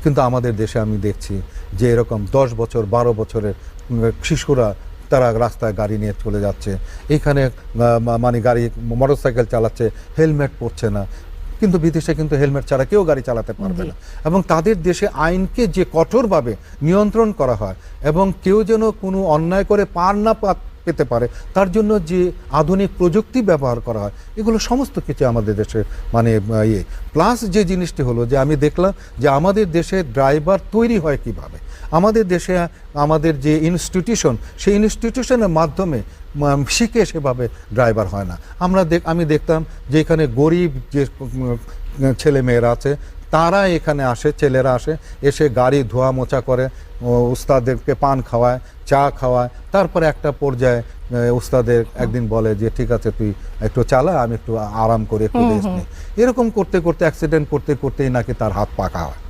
কিন্তু আমাদের দেশে আমি দেখছি যে এরকম 10 বছর 12 বছরের শিশুরা তারা রাস্তায় গাড়ি নিয়ে চলে যাচ্ছে, এখানে মানে গাড়ি মোটরসাইকেল চালাচ্ছে, হেলমেট পরছে না। কিন্তু বিদেশে কিন্তু হেলমেট ছাড়া কেউ গাড়ি চালাতে পারবে না। এবং তাদের দেশে আইনকে যে কঠোরভাবে নিয়ন্ত্রণ করা হয় এবং কেউ যেন কোনো অন্যায় করে পার না পেতে পারে তার জন্য যে আধুনিক প্রযুক্তি ব্যবহার করা হয়, এগুলো সমস্ত কিছু আমাদের দেশে মানে প্লাস যে জিনিসটি হলো যে আমি দেখলাম যে আমাদের দেশে ড্রাইভার তৈরি হয় কিভাবে। আমাদের দেশে আমাদের যে ইনস্টিটিউশন, সেই ইনস্টিটিউশনের মাধ্যমে শিখে সেভাবে ড্রাইভার হয় না। আমি দেখতাম যে এখানে গরিব যে ছেলে মেয়েরা আছে তারা এখানে আসে, ছেলেরা আসে, এসে গাড়ি ধোয়া মোছা করে, উস্তাদেরকে পান খাওয়ায়, চা খাওয়ায়, তারপরে একটা পর্যায়ে উস্তাদের একদিন বলে যে ঠিক আছে তুই একটু চালা, আমি একটু আরাম করে একটু রেস্ট নিই। এরকম করতে করতে অ্যাক্সিডেন্ট করতে করতেই নাকি তার হাত পাকা হয়।